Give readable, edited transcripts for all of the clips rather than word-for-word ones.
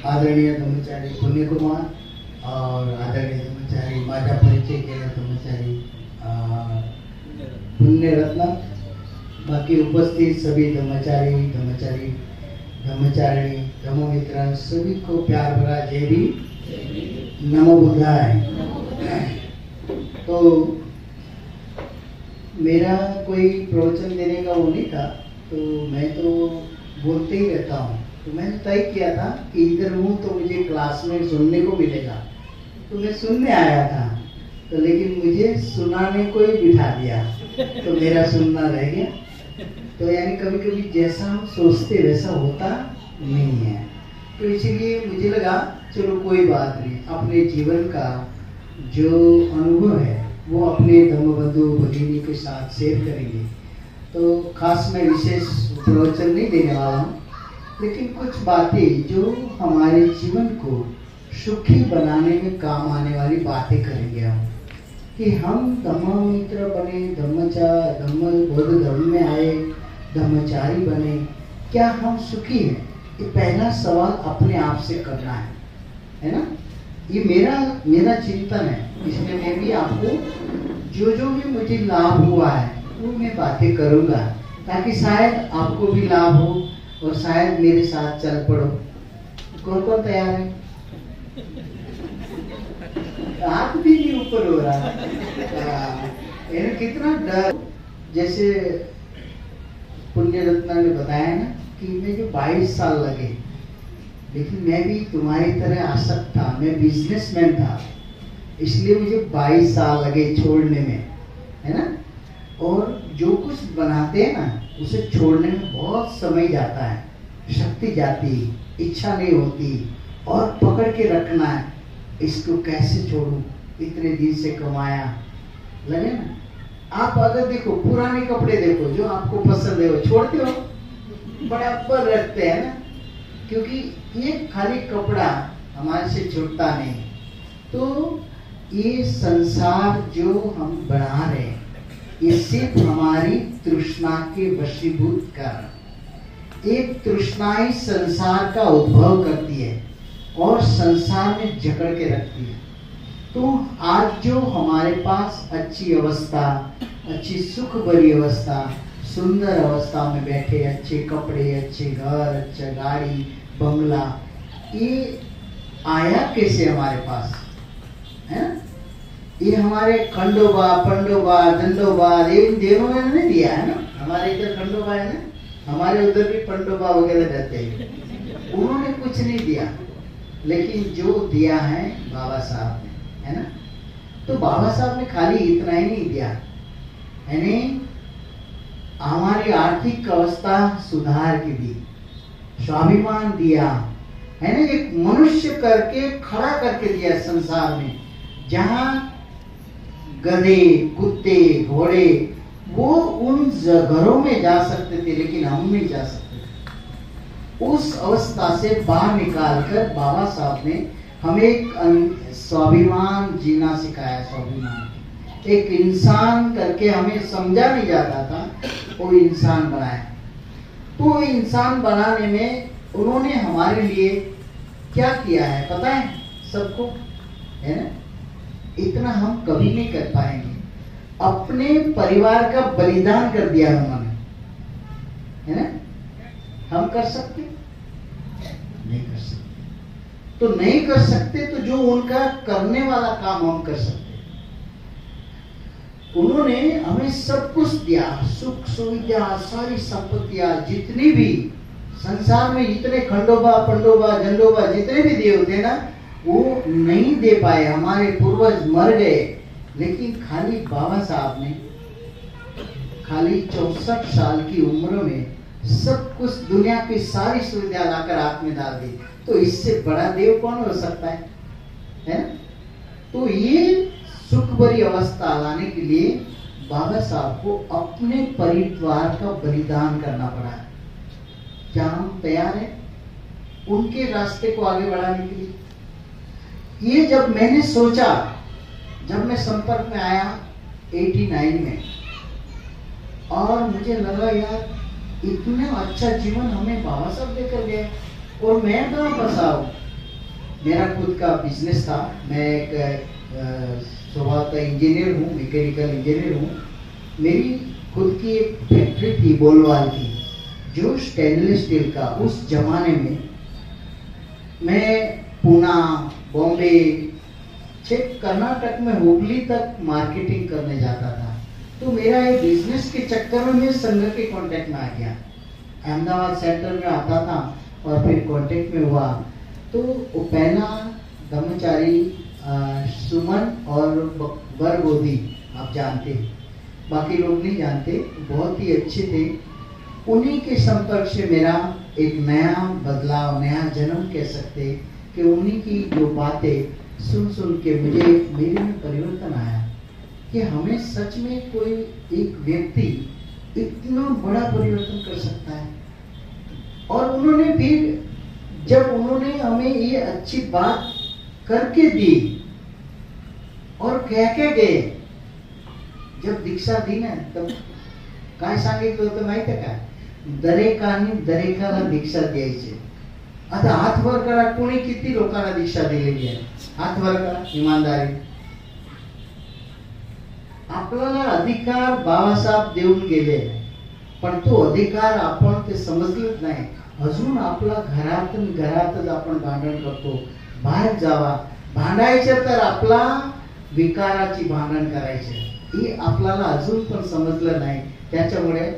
आदरणीय धर्मचारी पुण्य कुमार और आदरणीय धर्मचारी माझा परिचय केला धर्मचारी पुण्य रत्न, बाकी उपस्थित सभी धर्मचारी धर्मचारिणी धर्ममित्र सभी को प्यार भरा जय भीम, नमो बुद्धाय। तो मेरा कोई प्रवचन देने का वो नहीं था, तो मैं तो बोलते ही रहता हूँ। तो मैंने तय किया था कि इधर हूँ तो मुझे क्लास में सुनने को मिलेगा, तो मैं सुनने आया था। तो लेकिन मुझे सुनाने को ही बिठा दिया, तो मेरा सुनना रह गया। तो यानी कभी कभी जैसा हम सोचते वैसा होता नहीं है। तो इसीलिए मुझे लगा चलो कोई बात नहीं, अपने जीवन का जो अनुभव है वो अपने धर्मबंधु भगिनी के साथ शेयर करेंगे। तो खास मैं विशेष प्रवचन नहीं देने वाला हूँ, लेकिन कुछ बातें जो हमारे जीवन को सुखी बनाने में काम आने वाली बातें करेंगे हम, कि हम धर्ममित्र बने, बौद्ध धर्म में आए, धर्मचारी बने, क्या हम सुखी हैं? ये पहला सवाल अपने आप से करना है ना? ये मेरा चिंतन है, इसलिए मैं भी आपको जो भी मुझे लाभ हुआ है वो मैं बातें करूँगा, ताकि शायद आपको भी लाभ हो और शायद मेरे साथ चल पड़ो। कौन कौन तैयार है? हाथ भी नहीं ऊपर हो रहा। कितना डर, जैसे पुण्य रत्ना ने बताया ना कि मुझे 22 साल लगे, लेकिन मैं भी तुम्हारी तरह आसक्त था, मैं बिजनेसमैन था, इसलिए मुझे 22 साल लगे छोड़ने में, है ना? और जो कुछ बनाते हैं ना उसे छोड़ने में बहुत समय जाता है, शक्ति जाती, इच्छा नहीं होती, और पकड़ के रखना है, इसको कैसे छोड़ूं, इतने दिन से कमाया, लगे ना? आप अगर देखो पुराने कपड़े देखो जो आपको पसंद है वो छोड़ते हो, बराबर रखते हैं ना, क्योंकि ये खाली कपड़ा हमारे से छूटता नहीं। तो ये संसार जो हम बना रहे हैं ये सिर्फ हमारी तृष्णा के वशीभूत कारण, एक तृष्णा ही संसार का उद्भव करती है और संसार में जकड़ के रखती है। तो आज जो हमारे पास अच्छी अवस्था, अच्छी सुख भरी अवस्था, सुंदर अवस्था में बैठे, अच्छे कपड़े, अच्छे घर, अच्छा गाड़ी, बंगला, ये आया कैसे हमारे पास, है? ये हमारे खंडोबा, पंडोबा, दंडोबा, देवों ने नहीं दिया है ना। हमारे इधर खंडोबा है ना, हमारे उधर भी पंडोबा वगैरह रहते हैं, उन्होंने कुछ नहीं दिया, लेकिन जो दिया है बाबा साहब ने, है ना? तो बाबा साहब ने खाली इतना ही नहीं दिया, यानी हमारी आर्थिक अवस्था सुधार की दी, स्वाभिमान दिया, है ना? एक मनुष्य करके खड़ा करके दिया संसार में, जहां गधे, कुत्ते, घोड़े वो उन घरों में जा सकते थे, लेकिन हम नहीं जा सकते। उस अवस्था से बाहर निकालकर बाबा साहब ने हमें एक स्वाभिमान जीना सिखाया। स्वाभिमान, एक इंसान करके हमें समझा नहीं जाता था, वो इंसान बनाया। तो इंसान बनाने में उन्होंने हमारे लिए क्या किया है पता है सबको, है ना? इतना हम कभी नहीं कर पाएंगे। अपने परिवार का बलिदान कर दिया उन्होंने, है ना? हम कर सकते? नहीं कर सकते। तो नहीं कर सकते तो जो उनका करने वाला काम हम कर सकते। उन्होंने हमें सब कुछ दिया, सुख सुविधा, सारी संपत्तियां, जितनी भी संसार में जितने खंडोबा, पंडोबा, झंडोबा जितने भी देव थे ना, वो नहीं दे पाए, हमारे पूर्वज मर गए। लेकिन खाली बाबा साहब ने खाली 64 साल की उम्र में सब कुछ, दुनिया की सारी सुविधा लाकर हाथ में डाल दी। तो इससे बड़ा देव कौन हो सकता है ना? तो ये सुख भरी अवस्था लाने के लिए बाबा साहब को अपने परिवार का बलिदान करना पड़ा। क्या हम तैयार हैं उनके रास्ते को आगे बढ़ाने के लिए? ये जब मैंने सोचा, जब मैं संपर्क में आया 89 में, और मुझे लगा यार इतना अच्छा जीवन हमें बाबा साहब देकर गए और मैं कहाँ फंसा हूँ, मेरा खुद का बिजनेस था। मैं एक स्वभावतः इंजीनियर हूँ, मैकेनिकल इंजीनियर हूँ। मेरी खुद की एक फैक्ट्री थी बोलवाल की, जो स्टेनलेस स्टील का। उस जमाने में मैं पुणे, बॉम्बे, चेक कर्नाटक में हुबली तक मार्केटिंग करने जाता था। तो मेरा ये बिजनेस के चक्कर में मैं संघ के कांटेक्ट में आ गया। अहमदाबाद सेंटर में आता था और फिर कांटेक्ट में हुआ। तो वो पहला ब्रह्मचारी सुमन और बरगोदी आप जानते, बाकी लोग नहीं जानते, बहुत ही अच्छे थे। उन्हीं के संपर्क से मेरा एक नया बदलाव, नया जन्म कह सकते कि उन्हीं की जो बातें सुन सुन के मुझे मेरे में परिवर्तन आया कि हमें सच में कोई एक व्यक्ति इतना बड़ा परिवर्तन कर सकता है। और उन्होंने फिर जब उन्होंने हमें ये अच्छी बात करके दी और कह के गए, जब दीक्षा दी ना तब काय सांगितलं होतं माहिती आहे का? दरेकाने दरेकाला दीक्षा द्यायची। आता हात वर करा, कोणी किती लोकांना दीक्षा दिलेली आहे? हात वर करा, इमानदारी। आपल्याला अधिकार बाबासाहेब देऊन गेले, पण तो अधिकार आपण ते समजलंच नाही। अजून आपला घरातच आपण भांडण करतो। बाहेर जावा, भांडायचं तर आपला विकाराची भांडण करायचे, हे आपल्याला अजून पण समजलं नाही। त्याच्यामुळे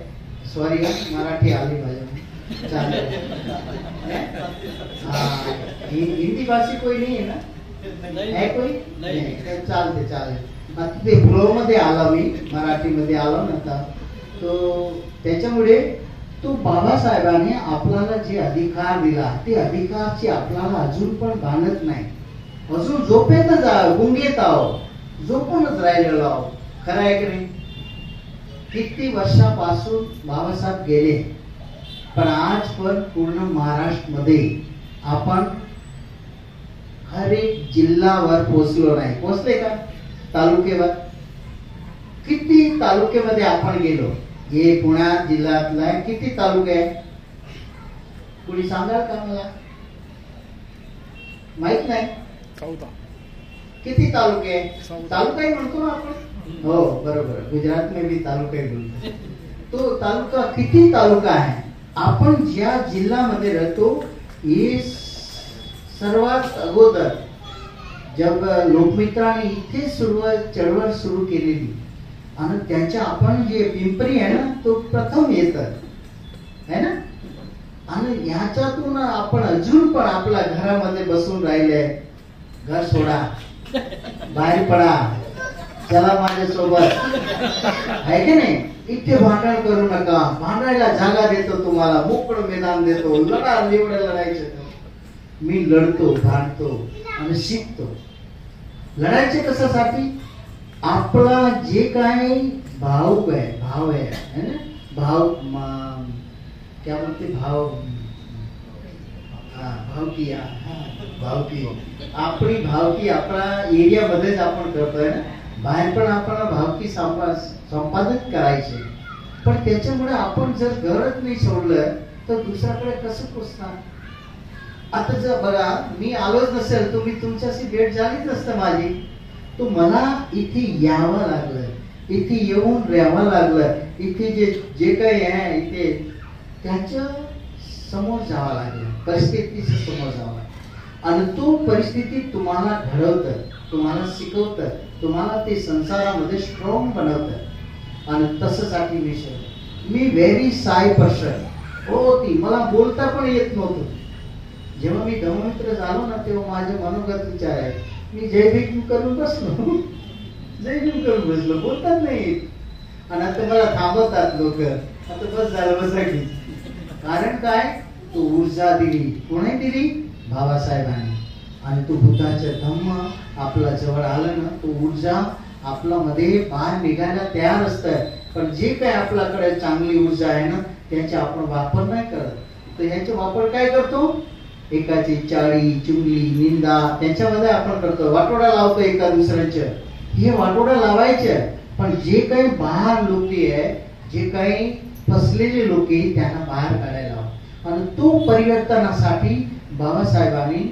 सॉरी, मराठी आली माझ्या चालेल। हिंदी भाषी कोई नहीं है ना? है कोई? नहीं, चालते चालेल। आता ते फ्लो मध्ये आला, मी मराठी मध्ये आलो नव्हता। तो त्याच्यामुळे तो बाबासाहेबांनी आपल्याला जे अधिकार दिला, ते अधिकारची आपल्याला अजून पण भानत नाही। अजून झोपेतच गुंगेत आहो, झोपूनच राहिलेलो आहो। खरं आहे की नाही? किती वर्षापासून बाबासाहेब गेले, पण आज पण पूर्ण महाराष्ट्र मध्ये आपण हर एक जिल्ह्यावर पोहोचलो नाही। पोहोचले का? तालुक्यावर किती तालुक्यामध्ये आपण गेलो? हे पुणे जिल्ह्यातला किती तालुके आहे? कोणी सांगाल का मला? माहित नाही? किती तालुके आहे? तालुका ही म्हणतो ना आपण। हो बरोबर, गुजरात में भी तालुका ही बोलते। तो तालुका किती तालुका आहे? आपण ज्या जिल्ह्यामध्ये राहतो, हे सर्वात अगोदर जब लोकमित्राने इथे चळवळ सुरू केलेली, आणि त्याच्या आपण जे पिंपरी आहे ना, तो प्रथम येतात है ना। आणि ह्याच्यातून आपण अजून पण आपल्या घरामध्ये बसून राहिले। घर सोडा, बाहेर पडा, चला माझ्यासोबत, आहे की नाही? इथे भांडण करू नका, भांडायला जागा देतो तुम्हाला, मोकळं मैदान देतो, लढा, एवढं लढायचं। मी लढतो, भांडतो आणि शिकतो। लढायचे कशासाठी? आपला जे काही भाव आहे है ना, क्या बोलते, भावकी आपली भावकी आपल्या एरिया मध्येच आपण करतोय ना। बाहेर पण आपण भावकी संपादित करायचे, पण त्याच्यामुळे आपण जर गरज नाही सोडलं तर दुसऱ्याकडे कसं पोचणार? आता जर बघा, मी आलोच नसेल, तुम्ही तुमच्याशी भेट झालीच नसतं माझी, तो मला इथे यावं लागलं, इथे येऊन राहावं लागलं, इथे जे काही आहे इथे त्याच्या समोर जावं लागलं, परिस्थितीच्या समोर जावं लागलं। आणि तो परिस्थिती तुम्हाला घडवतं, तुम्हाला शिकवतं, तुम्हाला ते संसारामध्ये स्ट्रॉंग बनवतं। आणि तसंसाठी मी व्हेरी साय पर्सन होती, मला बोलता पण येत नव्हतं। जेव्हा मी धर्ममित्र झालो ना, तेव्हा माझे मनोगत विचार आहे, मी जय भीम करून बसलो, जय भीम करून बसलो, बोलतात नाही। आणि आता मला थांबवतात लोक, आता बस झालं, बसा की। कारण काय? तो ऊर्जा दिली, कोणी दिली? बाबासाहेबांनी। आणि तो बुद्धाचे धम्म आपल्या जवळ आलं ना, तो ऊर्जा आपल्या मध्ये बाहेर निघायला तयार असतं। पण जे काही आपल्याकडे चांगली ऊर्जा आहे ना, त्याचा आपण वापर नाही करत। तर ह्याचा वापर काय करतो? एकाची चाळी, चुगली, निंदा त्याच्यामध्ये आपण करतो, वाटोडा लावतो एका दुसऱ्याचं। हे वाटोडा लावायचं, पण जे काही बाहेर लोकी आहे, जे काही फसलेले लोक त्यांना बाहेर काढायला हवं। आणि तो परिवर्तनासाठी बाबासाहेबांनी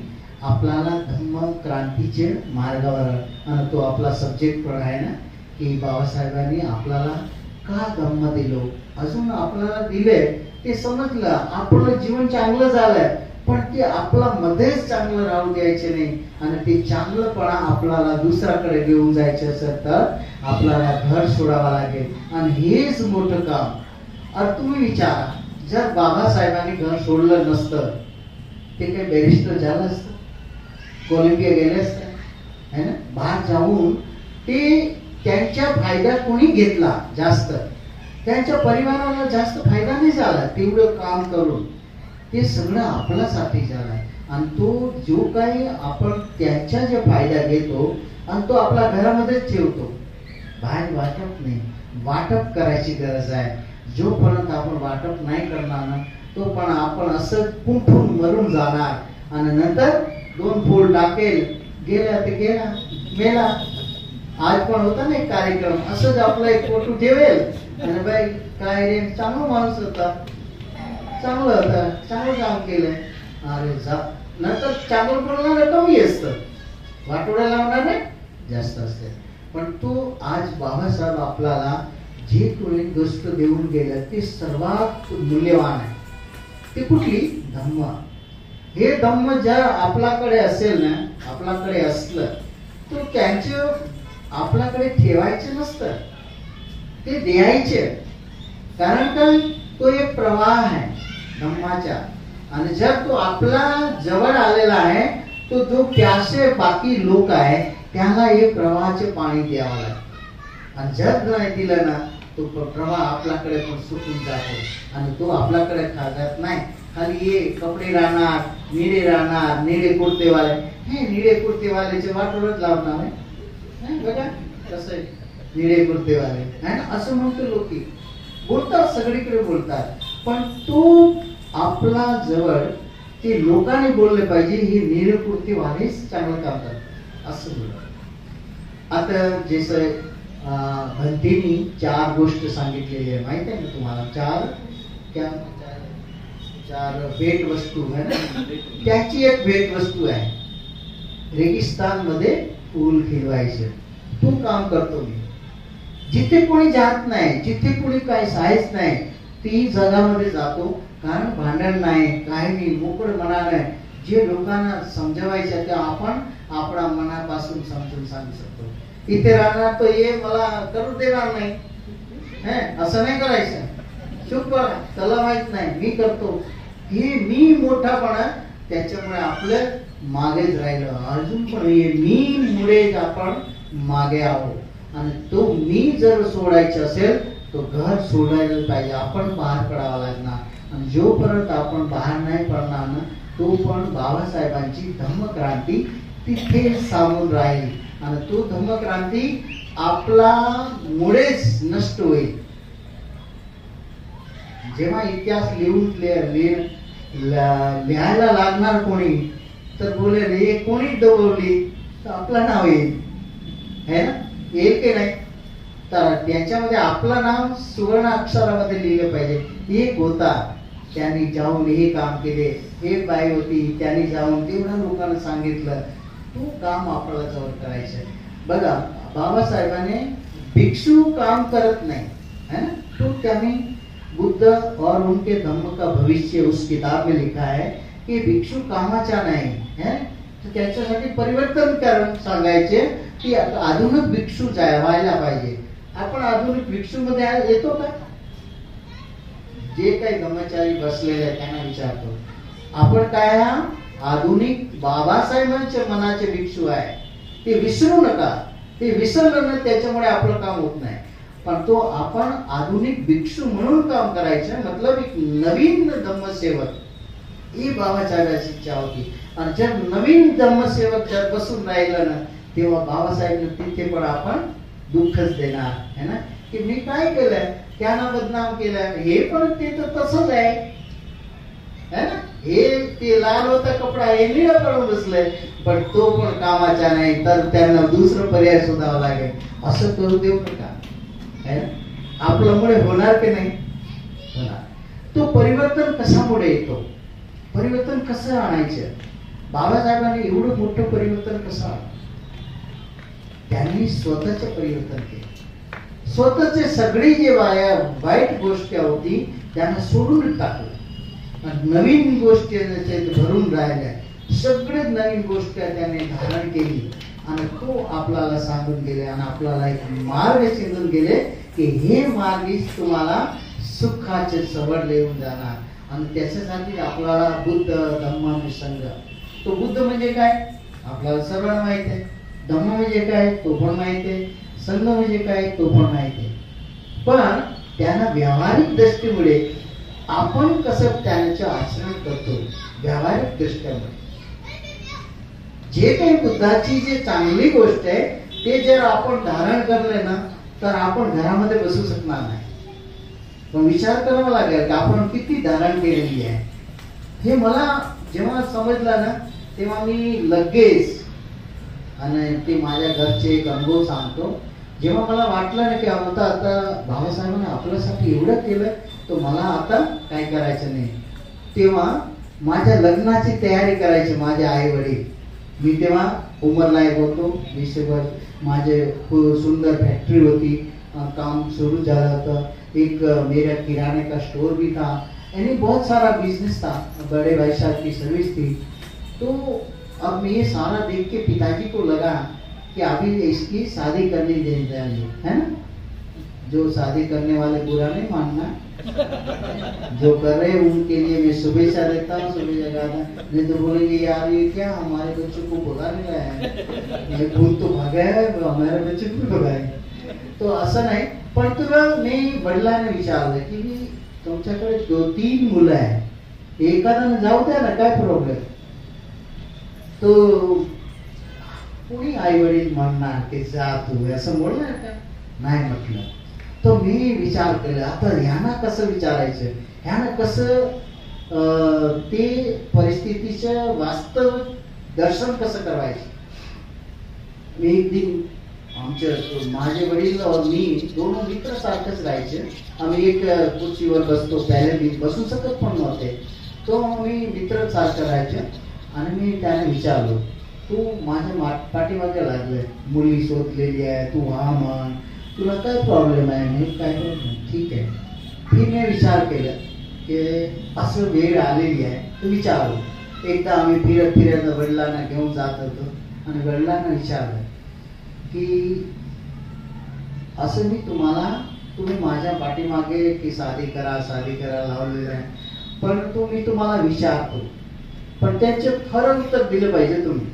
आपल्याला धम्म क्रांतीचे मार्गावर, आणि तो आपला सब्जेक्ट पण आहे ना, की बाबासाहेबांनी आपल्याला का धम्म दिलो, अजून आपल्याला दिले ते समजलं, आपलं जीवन चांगलं झालंय, पण ते आपला मध्येच चांगलं राहू द्यायचे नाही, आणि ते चांगलंपणा आपल्याला दुसऱ्याकडे घेऊन जायचं असेल तर आपल्याला घर सोडावं लागेल, आणि हेच मोठं काम. आता तुम्ही विचारा, जर बाबासाहेबांनी घर सोडलं नसतं ते काही बॅरिस्टर झालं असतं, कोलंबिया गेले असते है ना, बाहेर जाऊन ते त्यांच्या फायदा कोणी घेतला जास्त, त्यांच्या परिवाराला जास्त फायदा नाही झाला तेवढं काम करून, ते सगळं आपल्यासाठी झालंय. आणि तो जो काही आपण त्यांच्या जे फायदा घेतो आणि तो आपल्या घरामध्येच ठेवतो, बाहेर वाटप नाही. वाटप करायची गरज आहे. जोपर्यंत आपण वाटप नाही करणार ना, तो पण आपण असं कुंठून मरून जाणार, आणि नंतर 2 फूल टाकेल, गेला ते गेला, मेला. आज पण होता ना एक कार्यक्रम, असंच आपला एक फोटो ठेवेल, आणि बाई काय रे चांगला माणूस होता, चांगलं होता, चांगलं काम केलंय, अरे जा, नंतर चांगलं बोलणार कमी असतं, वाटोळ्या लावणार नाही जास्त असते. पण तो आज बाबासाहेब आपल्याला जे कोणी गोष्ट देऊन गेलं ते सर्वात मूल्यवान आहे. ते कुठली? धम्म. हे धम्म जर आपल्याकडे असेल ना, आपल्याकडे असलं तर त्यांचं आपल्याकडे ठेवायचं नसतं, ते द्यायचे. कारण काय, तो एक प्रवाह आहे धम्माचा, आणि जर तो आपला जवळ आलेला आहे, तो जो प्यासे बाकी लोक आहे त्याला हे प्रवाहाचे पाणी द्यावं लागतं. आणि जर नाही दिलं ना, तो प्रवाह आपल्याकडे पण सुटून जातो, आणि तो आपल्याकडे खात नाही. खाली ये कपडे राहणार, निळे राहणार, निळे कुर्तेवाले, हे निळे कुर्तेवाल्याचे वाटोळच लावणार आहे बघा कसं आहे, निळे कुर्तेवाले आहे ना, असं म्हणतो लोक बोलतात, सगळीकडे बोलतात. पण तो आपला जवळ ते लोकांनी बोलले पाहिजे, हे निळे कुर्तेवालेच चांगलं काम करतात असं बोलतात. आता जसं भंतीनी 4 गोष्ट सांगितलेली आहे, माहित आहे ना तुम्हाला? 4 भेट वस्तू है ना, त्याची एक भेट वस्तू आहे, रेगिस्तान मध्ये फूल खिलवायचे. तो काम करतो मी. जिथे कोणी जात नाही, जिथे कोणी काही सायच नाही, ती जगामध्ये जातो. कारण भांडण नाही, काही नाही, मोकळ मनाने जे लोकांना समजवायचं ते आपण आपल्या मनापासून समजून सांगू शकतो. इथे राहणार तो ये मला करू देणार नाही, असं नाही करायचं, चुप करा, त्याला माहित नाही मी करतो, हे मी मोठापणा, त्याच्यामुळे आपलं मागेच राहिलं. अजून पण मी मुळेच आपण मागे आहोत. आणि तो मी जर सोडायचं असेल तो घर सोडायला पाहिजे, आपण बाहेर पडावं लागणार. आणि जोपर्यंत आपण बाहेर नाही पडणार ना, तो पण बाबासाहेबांची धम्मक्रांती तिथे सामून राहील, आणि तो धम्मक्रांती आपला मुळेच नष्ट होईल. जेव्हा इतिहास लिहायला लागणार कोणी, तर बोलेल हे कोणी दबवली, तर आपलं नाव येईल, है ना, येईल की नाही? तर त्याच्यामध्ये आपलं नाव सुवर्ण अक्षरामध्ये लिहिलं पाहिजे. एक होता, त्यांनी जाऊन हे काम केले, एक बाई होती त्यांनी जाऊन तेवढ्या लोकांना सांगितलं, तो काम आपल्याला जवळ करायचं. बघा बाबासाहेबांनी भिक्षू काम करत नाही है ना, तो त्यांनी बुद्ध और उनके धम्म का भविष्य उस किताब में लिखा है की भिक्षू कामाचा नाही है, तर त्याच्यासाठी परिवर्तन करून सांगायचे की आधुनिक भिक्षू व्हायला पाहिजे. आपण आधुनिक भिक्षू मध्ये येतो का? जे काही ब्रह्मचारी बसलेले आहेत त्यांना विचारतो, आपण काय आधुनिक बाबासाहेबांच्या मनाचे भिक्षू आहे, ते विसरू नका. ते विसरलं ना त्याच्यामुळे आपलं काम होत नाही. पण तो आपण आधुनिक भिक्षू म्हणून काम करायचं, मतलब एक नवीन धम्मसेवक, ही बाबासाहेबांची इच्छा होती. आणि जर नवीन धम्मसेवक जर बसून राहिलं ना, तेव्हा बाबासाहेब तिथे पण आपण दुःखच देणार है ना, की मी काय केलंय, त्यांना बदनाम केलं. हे पण ते तर तसंच आहे ना, हे ते लाल होता कपडा हे निळा पडून बसलंय, पण तो पण कामाचा नाही, तर त्यांना दुसरं पर्याय शोधावं लागेल. असं करू देऊ नका, है ना. आपल्यामुळे होणार की नाही होणार. तो परिवर्तन कशामुळे येतो, परिवर्तन कसं आणायचं, बाबासाहेबांनी एवढं मोठं परिवर्तन कसं आलं? त्यांनी स्वतःचं परिवर्तन केलं. स्वतःचे सगळी जे वाईट गोष्टी होती त्यांना सोडून टाकलं. नवीन गोष्टी भरून राहिल्या, सगळे नवीन गोष्टी त्याने धारण केली आणि तो आपल्याला सांगून गेले आणि आपल्याला एक मार्ग चिंतून गेले की हे मार्गीच तुम्हाला सुखाचे सवड येऊन जाणार. आणि त्याच्यासाठी आपल्याला बुद्ध धम्म आणि संघ. तो बुद्ध म्हणजे काय आपल्याला सर्व माहित आहे, धम्म म्हणजे काय तो पण माहिती आहे, संघ म्हणजे काय तो पण माहिती आहे. पण त्यांना व्यावहारिक दृष्टीमुळे आपण कसं त्यांचे आचरण करतो, व्यावहारिक दृष्ट्यामुळे जे काही बुद्धाची जे चांगली गोष्ट आहे ते जर आपण धारण करले ना तर आपण घरामध्ये बसू शकणार नाही. पण विचार करावा लागेल की आपण किती धारण केलेली आहे. हे मला जेव्हा समजलं ना तेव्हा मी लगेच, आणि ते माझ्या घरचे एक अनुभव सांगतो. जेव्हा मला वाटलं ना की आता बाबासाहेबांनी आपल्यासाठी एवढं केलं तर मला आता काय करायचं नाही, तेव्हा माझ्या लग्नाची तयारी करायची. माझे आई वडील, मी तेव्हा उमरलायक होतो, 20 वर्ष. माझे खूप सुंदर फैक्ट्री होती, काम शुरू झाला होता. एक मेरा किराने का स्टोर भी था, यानी बहुत सारा बिजनेस था. बड़े भाई साहब की सर्विस थी. तो अब ये सारा देख के पिताजी को लगा कि अभी इसकी शादी करनी चाहिए, है ना. जो शादी करने वाले बुरा नहीं मानना, जो कर रहे हैं उनके लिए मैं शुभेच्छा देता हूँ, शुभेच्छा कहता. नहीं तो बोलेंगे यार ये क्या हमारे बच्चों को भगा नहीं रहा है, ये भूत तो भागा है, हमारे बच्चे को भगाए. तो असं नाही. पण तुला मी वडिलांना विचारलं की तुमच्याकडे 2-3 मुलं आहे, एखाद्यानं जाऊ द्या ना, काय प्रॉब्लेम. तो कोणी आई वडील म्हणणार की जा तू, असं बोलणार का? नाही म्हटलं. तो मी विचार केला आता ह्यांना कसं विचारायचं, ह्यांना कसं ते परिस्थितीचं वास्तव दर्शन कसं करायचं. मी एक दिन माझे वडील और मी दोनों मित्र सारखंच राहायचे. आम्ही एक खुर्चीवर बसतो, पहिले मी बसू शकत पण नव्हते. तो मी मित्र सारखं राहायचे. आणि मी त्याने विचारलो तू माझ्या पाठीमागे लागले, मुली शोधलेली आहे, तू हा म्हण, तुला काय प्रॉब्लेम आहे. मी काय ठीक आहे. फिर मी विचार केला की असं वेळ आलेली आहे तर विचारलो. एकदा आम्ही फिरत वडिलांना घेऊन जात होतो आणि वडिलांना विचारलं की असं मी तुम्ही माझ्या पाठीमागे की शादी करा लावलेलं आहे, परंतु मी तुम्हाला विचारतो पण त्यांचे खरं उत्तर दिलं पाहिजे. तुम्ही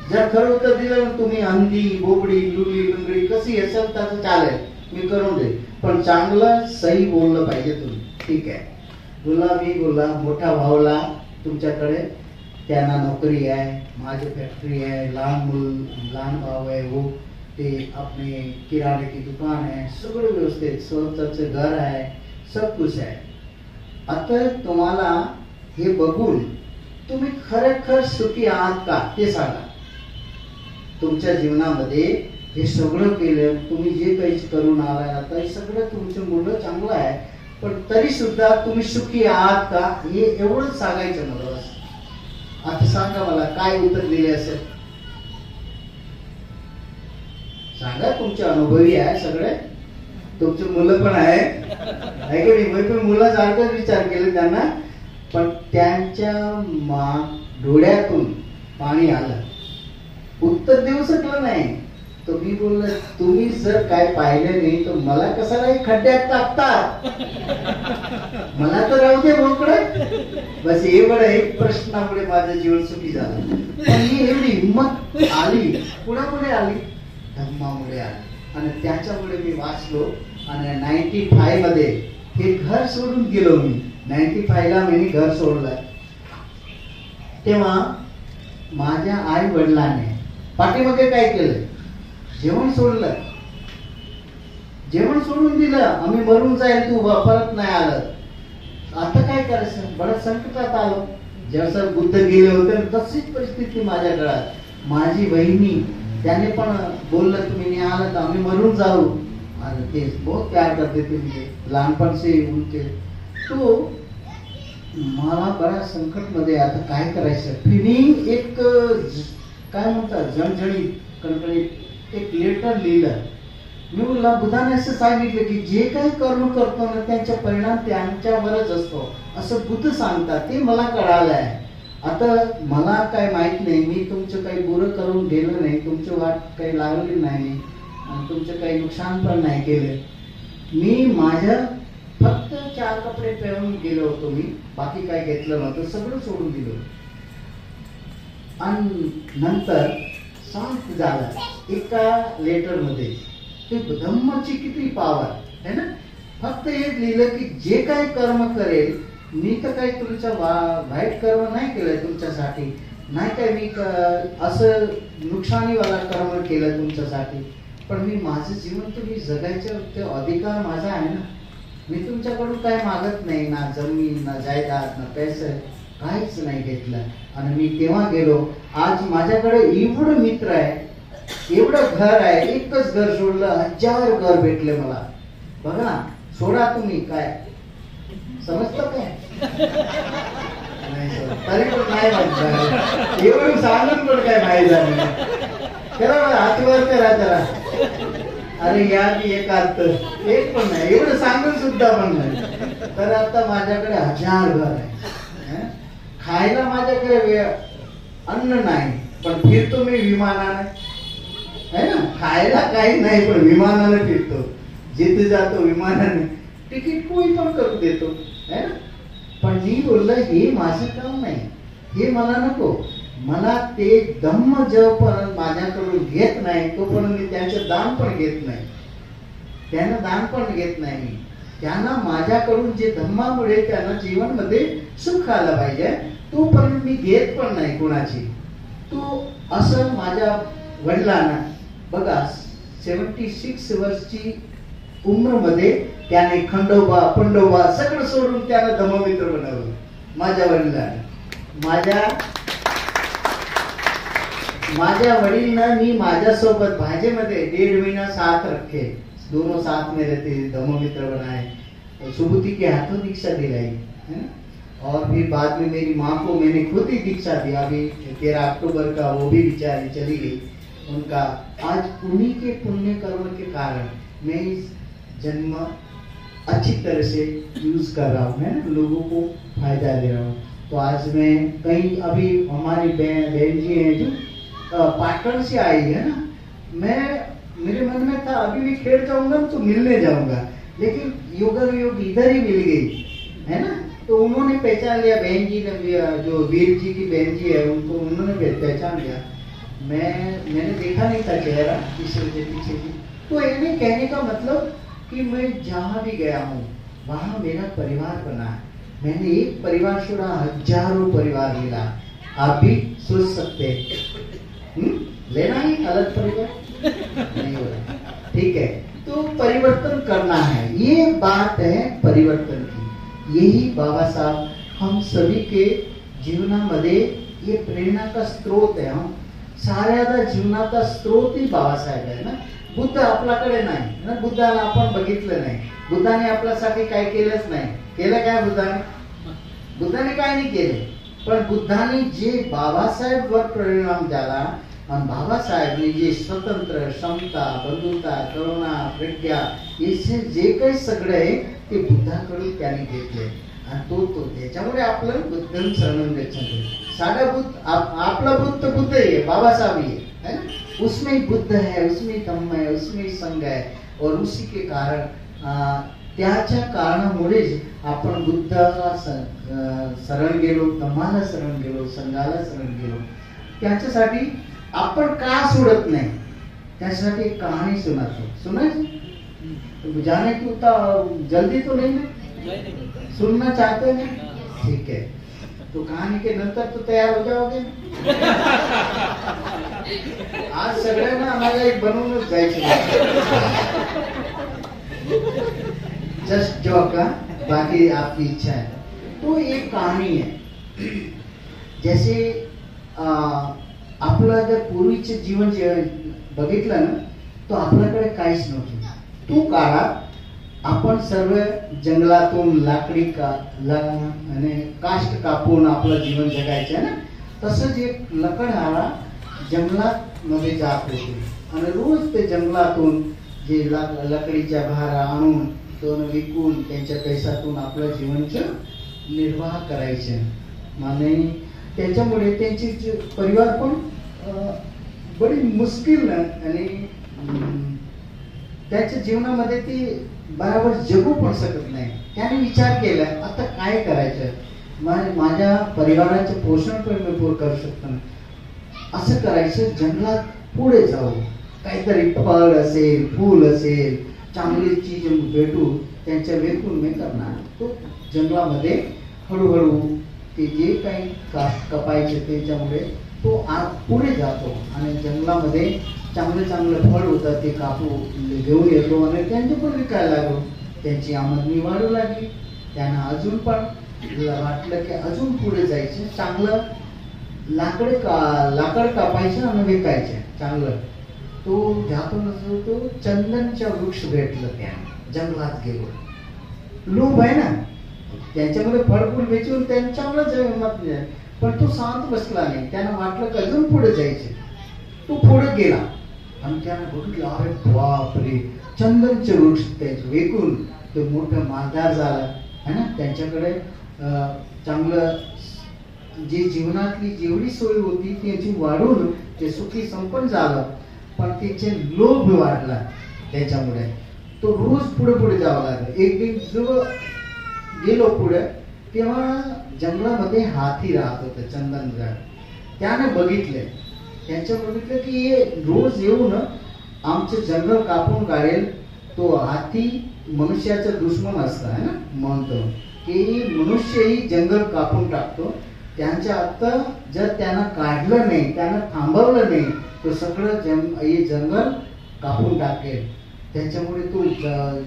जर खरं उत्तर दिलं तुम्ही अंधी बोबडी लुली लुंगडी कशी असेल त्याचं चालेल, मी करून दे, पण चांगलं सही बोललं पाहिजे तुम्ही. ठीक आहे मी बोलला मोठा भाऊला तुमच्याकडे त्यांना नोकरी आहे, माझी फॅक्टरी आहे, लहान भाऊ आहे, वो ते अपने किराणे की दुकान है, सगळं व्यवस्थित, स्वतःचं घर आहे, सब कुछ आहे. आता तुम्हाला हे बघून तुम्ही खरेखर सुखी आहात का ते सांगा. तुमच्या जीवनामध्ये हे सगळं केलं, तुम्ही जे काही करून आलाय आता हे सगळं तुमचं मुलं चांगलं आहे, पण तरी सुद्धा तुम्ही सुखी आहात का हे एवढं सांगायचं मला. आता सांगा मला काय उत्तर दिले असेल सांगा. तुमचे अनुभवी आहे सगळे, तुमचे मुलं पण आहे की नाही. मी पण मुलासारखंच विचार केले त्यांना, पण त्यांच्या डोळ्यातून पाणी आलं, उत्तर देऊ शकलं नाही. तो मी बोललो तुम्ही जर काय पाहिलं नाही तर मला कसा नाही खड्ड्यात टाकतात, मला तर राहू दे मोकळं. बस एवढं एक प्रश्नामुळे माझं जीवन सुखी झालं. पण ही एवढी हिंमत आली कुणामुळे आली, धम्मामुळे आली. आणि त्याच्यामुळे मी वाचलो आणि 95 मध्ये हे घर सोडून गेलो. मी 95 ला मी घर सोडलं. तेव्हा माझ्या आई वडिलांनी पाठीमागे काय केलं, जेवण सोडलं, जेवण सोडून दिलं. आम्ही मरून जाईल, तू परत नाही आलं. आता काय करायचं, बरं संकटात आलो. जसं बुद्ध गेले होते तशीच परिस्थिती माझ्या घरात. माझी बहिणी त्याने पण बोललं तुम्ही नाही आलं तर आम्ही मरून जाऊ. आणि ते बहुत प्यार करते ते, म्हणजे लहानपण से उनके. तो मला बऱ्या संकट मध्ये आता काय करायचं, फिलिंग एक काय म्हणतात जणजणीत कणकणीत एक लेटर लिहिलं. मी बोलला बुद्धाने असं सांगितलं की जे काही कर्म करतो ना त्यांचा परिणाम त्यांच्यावरच असतो असं बुद्ध सांगतात. ते मला कळालं आहे. आता मला काय माहित नाही, मी तुमचं काही बुरं करून गेलो नाही, तुमची वाट काही लागली नाही आणि तुमचं काही नुकसान पण नाही केलं. मी माझ्या फक्त 4 कपडे पेरून गेलो होतो, मी बाकी काय घेतलं नव्हतं, सगळं सोडून दिलं. आणि नंतर शांत झालं एका लेटर मध्ये. ते धम्मची किती पावर है ना. फक्त हे लिहिलं की जे काही कर्म करेल, मी तर काही तुमच्या वाईट कर्म नाही केलंय तुमच्यासाठी, नाही काय मी असं नुकसानीवाला कर्म केलं तुमच्यासाठी, पण मी माझं जीवन तुम्ही जगायचं ते अधिकार माझा आहे ना. मी तुमच्याकडून काय मागत नाही, ना जमीन ना जायदाद ना पैसे काहीच नाही घेतलं. आणि मी तेव्हा गेलो. आज माझ्याकडे एवढं मित्र आहे, एवढं घर आहे, एकच घर सोडलं 1000 घर भेटले मला. बघा ना, सोडा तुम्ही काय समजतं काय नाही सोड, तरी पण नाही म्हणत एवढं सांगून पण काय माहिती झालं नाही. करा हातवर करा जरा. अरे या की एक पण नाही, एवढं सांगून सुद्धा पण नाही. तर आता माझ्याकडे 1000 घर आहे. खायला माझ्याकडे अन्न नाही, पण फिरतो मी विमानाने है ना. खायला काही नाही पण विमानाने फिरतो, जिथे जातो विमानाने, तिकीट कोणी पण करून देतो है ना. पण मी बोललो हे माझं काम नाही, हे मला नको. मला ते धम्म जोपर्यंत माझ्याकडून घेत नाही तोपर्यंत मी त्यांचं दान पण घेत नाही, त्यांना दान पण घेत नाही मी. त्यांना माझ्याकडून जे धम्मामुळे त्यांना जीवनमध्ये सुख आलं पाहिजे तोपर्यंत मी घेत पण नाही कोणाची. तो असं माझ्या वडिलांना बघा 76 वर्षची उम्र मध्ये त्याने खंडोबा पंडोबा सगळं सोडून त्याला धम्ममित्र बनवलं. माझ्या वडिलांना माझ्या वडीलनी माझ्यासोबत भाजेमध्ये 1.5 महीना साथ रखे, दोनों साथ में रहते, धम्ममित्र बनाए, सुबुद्धि के हाथों दीक्षा दिलाई है ना. और फिर बाद में मेरी माँ को मैंने खुद ही दीक्षा दी. अभी 13 अक्टूबर का वो भी बेचारी चली गई उनका. आज उन्हीं के पुण्य कर्म के कारण मैं इस जन्म अच्छी तरह से यूज कर रहा हूँ, है ना, लोगों को फायदा दे रहा हूँ. तो आज मैं कहीं अभी हमारी बहन जी हैं जो पाटन से आई है ना, मेरे मन में था अभी भी खेड़ जाऊंगा तो मिलने जाऊंगा, लेकिन योग इधर ही मिल गई है ना. तो उन्होंने पहचान लिया, बहन जी ने, जो वीर जी की बहन जी है उनको उन्होंने पहचान लिया. मैंने देखा नहीं था चेहरा इस वजह पीछे की. तो इन्हें कहने का मतलब कि मैं जहाँ भी गया हूँ वहाँ मेरा परिवार बना है. मैंने एक परिवार छोड़ा, हजारों परिवार मिला. आप भी सोच सकते हैं लेना ही अलग परिवार नहीं हो रहा, ठीक है. तो परिवर्तन करना है, ये बात है परिवर्तन की. यही बाबा साहब हम सभी के जीवनामध्ये ये प्रेरणा का स्रोत आहे. हम साऱ्या जीवनाचा स्रोत ही बाबासाहेब आहे ना. बुद्ध आपल्याकडे नाही ना, बुद्धाला आपण बघितलं नाही, बुद्धाने आपल्यासाठी काय केलंच नाही. केलं काय बुद्धाने काय नाही केले, पण बुद्धाने जे बाबासाहेब वर परिणाम झाला आणि बाबासाहेबने जे स्वतंत्र, समता, बंधुता, करुणा, प्रज्ञा हे जे काही सगळं आहे ते बुद्धाकडून त्याने घेतले. आणि तो त्याच्यामुळे आपलं बुद्धं शरणं गच्छन्ति. साधा बुद्ध आपला बुद्ध ही है, बाबा साहब ही है ना. उसमें ही बुद्ध है, उसमें ही धम्म है, उसमें ही संघ है. और उसी के कारण त्याच्या कारणामुळेच आपण बुद्धाला शरण गेलो, धम्माला शरण गेलो, संघाला शरण गेलो. त्याच्यासाठी आपण का सोडत नाही, त्यासाठी एक कहाणी सुनायची. जाने की उतना जल्दी तो नहीं ना, सुनना चाहते हैं, ठीक है. तो कहानी के नंतर तो तयार हो जाओगे. आज सगळ्यांना आम्हाला एक बनवूनच जायचं. जस्ट जॉक का, बाकी आपकी इच्छा है. तो एक कहाणी है. जैसे आपलं जर पूर्वीचे जीवन बघितलं ना, तो आपल्याकडे काहीच नव्हतं. तो काळात आपण सर्व जंगलातून लाकडी आणि काष्ट कापून आपलं जीवन जगायचं आहे ना, तसंच एक लकडहारा जंगलात मध्ये जात होते आणि रोज ते जंगलातून जे लकडीच्या भारा आणून तो विकून त्यांच्या पैशातून आपलं जीवनचं निर्वाह करायचं आणि त्याच्यामुळे त्यांची परिवार पण बरी मुश्किल आणि त्याच्या जीवनामध्ये ती बरोबर जगू पण शकत नाही. त्याने विचार केला आता काय करायचं, माझ्या परिवाराचं पोषण पण मी पूर्ण करू शकतो ना, असं करायचं जंगलात पुढे जाऊ, काहीतरी फळ असेल फूल असेल चांगली चीज भेटू त्यांच्या वेकून मी करणार. तो जंगलामध्ये हळूहळू ते जे काही कपायचे त्याच्यामुळे तो पुढे जातो आणि जंगलामध्ये चांगलं चांगलं फळ होतं ते कापू घेऊन येतो आणि त्यांचे पण विकायला लागलो. त्यांची आमदनी वाढू लागली. त्यांना अजून पण वाटलं की अजून पुढे जायचं, चांगलं लाकड कापायचं आणि विकायचं चांगलं. तो जातो तो चंदनच्या वृक्ष भेटलं, त्या जंगलात गेलो. लोभ आहे ना त्यांच्यामध्ये फळफूल वेचून त्यांनी चांगलं पण तो शांत बसला नाही. त्यांना वाटलं की अजून पुढे जायचे. तो पुढे गेला आणि त्याने बघितलं अरे बापरे, चंदनचे वृक्ष त्यांचे वेकून तो मोठं मालदार झाला है ना. त्यांच्याकडे चांगलं जी जीवनातली जेवढी सोय होती त्याची वाढून ते सुखी संपन्न झालं. पण त्याचे लोभ वाढला त्याच्यामुळे तो रोज पुढे पुढे जावं लागला. एक दिवस जेव्हा गेलो पुढे तेव्हा जंगलामध्ये हाती राहत होते चंदन झाड. त्याने बघितले की हे रोज येऊन आमचे जंगल कापून काढेल. तो हाती मनुष्याचा दुश्मन असता है ना, म्हणतो की मनुष्यही जंगल कापून टाकतो. त्यांच्या आता जर त्यांना काढलं नाही, त्यांना थांबवलं नाही, तो सगळं हे जंगल कापून टाकेल. त्याच्यामुळे तो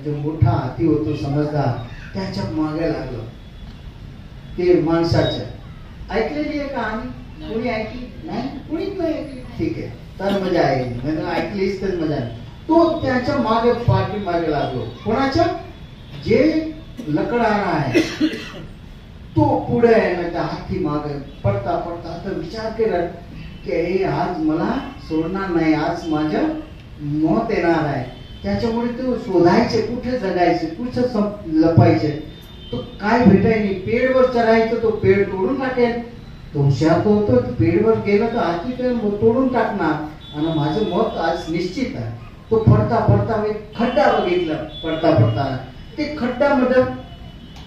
जो मोठा हाती होतो समजदार त्याच्या मागे लागला ते माणसाच्या. ऐकलेली आहे कहाणी? कोणी ऐकली नाही? कोणीच नाही ऐकली. ठीक आहे, तर मजा आहे, ऐकलीच तर मजा आहे. तो त्याच्या मागे पाठीमागे लागलो. कोणाच्या? जे लकडारा आहे तो पुढे आहे ना, त्या हाती मागे पडता पडता तर विचार केला की आज मला सोडणार नाही, आज माझं मौत येणार आहे. त्याच्यामुळे तो शोधायचे कुठे जगायचे, कुठे लपायचे. तो काय भेटायचे, पेडवर चढायचं, तो पेड तोडून टाकेल. तो हुशार होतो, पेडवर गेला तर हाती तोडून टाकणार आणि माझं मौत आज निश्चित आहे. तो पडता पडता एक खड्डा बघितला. पडता पडता ते खड्ड्यामध्ये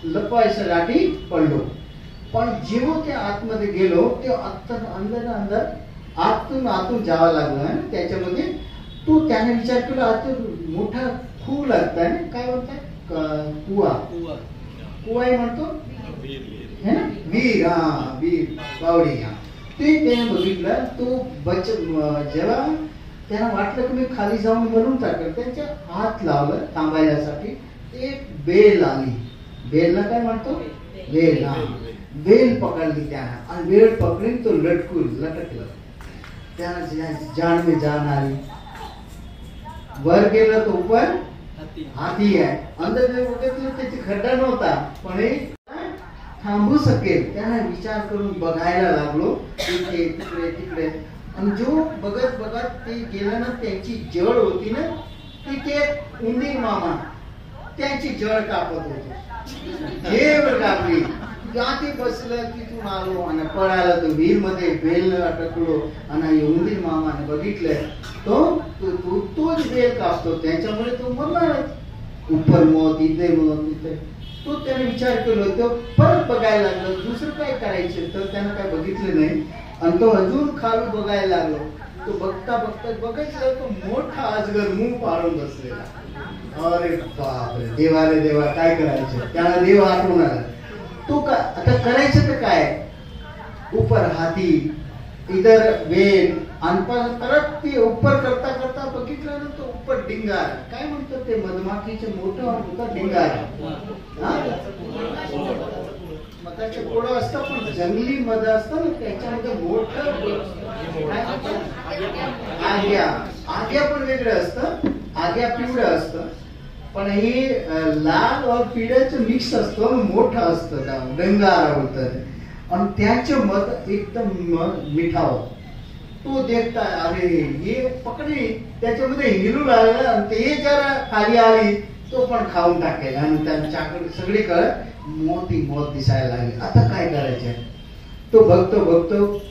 लपायसाठी पडलो. पण जेव्हा ते आतमध्ये गेलो ते अंदर आतून जावं लागलं त्याच्यामध्ये. तो त्याने विचार केला आता मोठा खूप लागताय ना, काय म्हणतात कुवा म्हणतो है ना, वीर. हा वीर बावडी. हा ते त्याने बघितलं. तो जेव्हा त्यांना वाटलं की मी खाली जाऊन मरून टाकेल, त्यांच्या हात लावलं थांबायसाठी. एक बेल आली. बेलला काय म्हणतो? बेल. हा बेल पकडली त्यानं आणि बेल पकडून तो लटकलं. त्याला जान में जान आली. वर गेलं तो ऊपर हाती आहे. अंदर बघितलं त्याची खड्डा नव्हता, पण थांबू शकेल. त्याने विचार करून बघायला लागलो तिथे तिकडे. आणि जो बघत ते गेलं ना, त्यांची जड होती ना, तिथे उंदीर मामा त्यांची जड कापत होते. जेवढ कापली गाती बसलं. तिथून आलो आणि पळाला तो विहीर मध्ये बेल अटकलो आणि उंदीर मामाने बघितलं तोच बेल कापतो, त्याच्यामुळे तो मरणारच. उपर मौत इथे मौत. तो त्याने विचार केला. तो परत बघायला लागलो दुसरं काय करायचं, तर त्यानं काय बघितलं नाही आणि तो अजून खाली बघायला लागलो. तो बघता बघितलं तो मोठा अजगर मुंग पाडून बसलेला. अरे बापरे, देवारे देवा काय करायचं. त्याला देव आठवून आला. तो का आता करायचं तर काय, ऊपर हाती इधर वेल आणि परत ते ऊपर करता बघितलं ना, तो ऊपर डिंगार. काय म्हणतात ते मधमाखीचे मोठं होतं डिंगार. मधाचे पोळं असतं पण जंगली मध असतं ना, त्याच्यामध्ये मोठं आग्या पण वेगळं असतं. आग्या पिवळं असतं पण हे लाल और पिवळ्याचं मिक्स असतं, मोठं असतं, डंगार होतं आणि त्याचे मध एकदम मिठाव. तो देखता अरे हे पकडे त्याच्यामध्ये हिरू लागलं आणि ते जरा खाली आली तो पण खाऊन टाकेल आणि त्यांच्याकडे सगळीकडे मोती मोत दिसायला लागली. आता काय करायचं? तो बघतो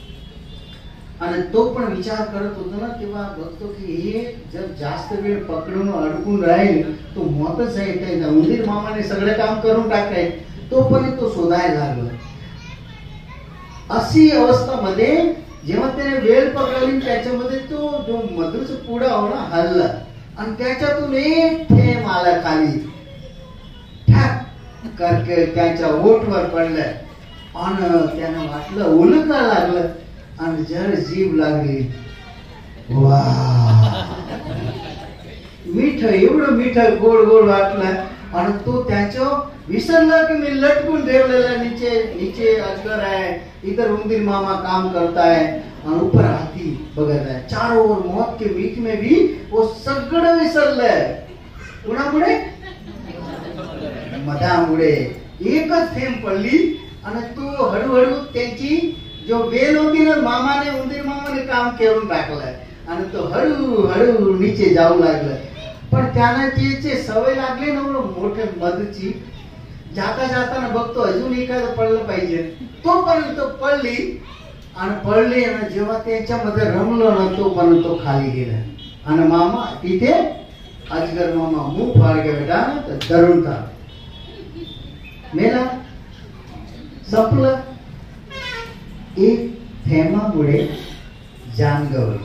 आणि तो पण विचार करत होतो ना, तेव्हा बघतो की हे जर जास्त वेळ पकडून अडकून राहील तो मोतच आहे. उंदीर मामाने सगळे काम करून टाकाय, तो पण तो शोधायला लागला. अशी अवस्थामध्ये जेव्हा त्याने वेळ पकडली त्याच्यामध्ये तो जो मधुचा पुडा हो ना हल्ला आणि त्याच्यातून एक थेंब आला खाली, ठाक करके त्याच्या ओठवर पडलं आणि त्यानं वाटलं उलटा लागलं आणि जर जीभ लागली. वा, मीठ, एवढं मीठ गोड गोड वाटलं आणि तो त्याच्या विसरला की मी लटकून ठेवलेला नीचे अजगर आहे, इधर उंदीर मामा काम करता है और ऊपर हाथी बघत आहे. चारों ओर मौत के बीच में भी वो सगळं विसरलंय. कुणामुळे? मधामुळे. एकच थेंब पडली आणि तो हळूहळू त्यांची जो वेल होती ना, मामाने उंदीर मामाने काम करून टाकलंय आणि तो हळूहळू नीचे जाऊ लागला. पण त्यांना जे सवय लागली ना मोठे मधची, जाता जाताना बघतो अजून एखादं पडलं पाहिजे, तोपर्यंत पडली आणि जेव्हा त्यांच्यामध्ये रमलो ना तोपर्यंत तो खाली गेला आणि मामा तिथे अजगर मामा मुंह फाड़ के बेटा धरून था मेला संपलं. एक थेंबामुळे जान गवली.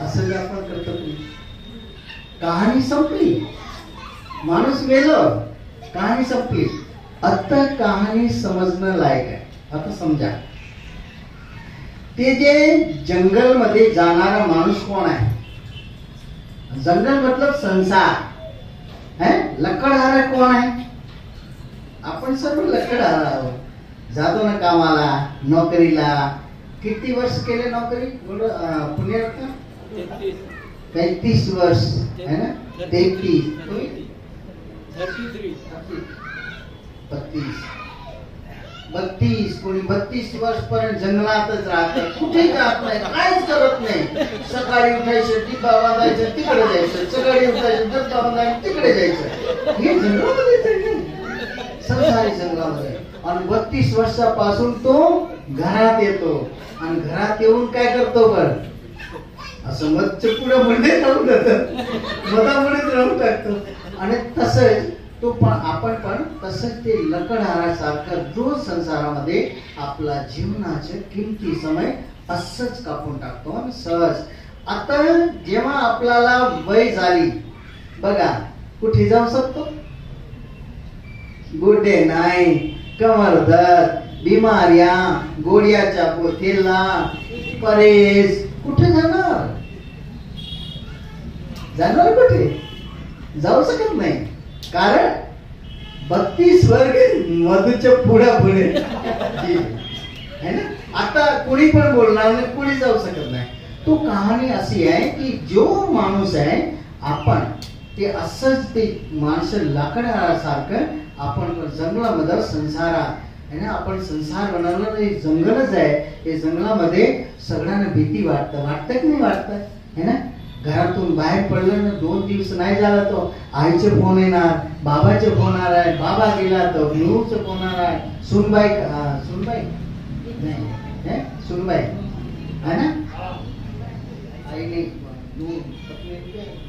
असं जे आपण करतो, कहाणी संपली, माणूस गेलो, कहाणी संपली. आता कहाणी समजणं लायक आहे. आता समजा ते जे जंगल मध्ये जाणारा माणूस कोण आहे? जंगल मतलब संसार है. लकडहारा कोण आहे? आपण सर्व लकडहारा आहोत. जातो ना कामाला, नोकरीला. किती वर्ष केले नोकरी पुण्यात? 35 वर्ष है ना. 33 32 कोणी 32 वर्ष पर्यंत जंगलातच राहतात, कुठे जात नाही, काहीच करत नाही. सकाळी उठायचं, डिब्बा बांधायचं, तिकडे जायचं, सकाळी उठायचं, डब्बा बांधायचं, तिकडे जायचं. हे जंगलामध्ये संसारी जंगलामध्ये. आणि 32 वर्षापासून तो घरात येतो आणि घरात येऊन काय करतो? पण असं मधच्या पुढे मध्ये राहून जातं, मधामध्येच राहून टाकतो. आणि तसंच तो पण आपण पण तसंच ते लकडहारासारखं रोज संसारामध्ये आपला जीवनाचे किमती समय असंच कापून टाकतो आणि सहज. आता जेव्हा आपल्याला वय झाली बघा, कुठे जाऊ शकतो? गोडे नाही, कमर दर्द, बिमाऱ्या, गोळ्याच्या पोथीला, परेश, कुठे जाणार? जाणार कुठे? जाऊ शकत नाही. कारण 32 वर्ग मधुच्या पुढे है ना. आता कुणी पण बोलणार नाही, कुणी जाऊ शकत नाही. तो कहाणी अशी आहे की जो माणूस आहे आपण ते असंच ते माणसं लाकडासारखं आपण जंगलामध्ये संसारात है ना. आपण संसार बनवलं तर जंगलच आहे. हे जंगलामध्ये सगळ्यांना भीती वाटतं की नाही वाटतं है ना. घरातून बाहेर पडलं ना 2 दिवस नाही झाला तो आईचे फोन येणार, बाबाचे फोन आहे, बाबा गेला तर नूरचे फोन आहे, सुनबाई नाही सुनबाई है ना, आई नाही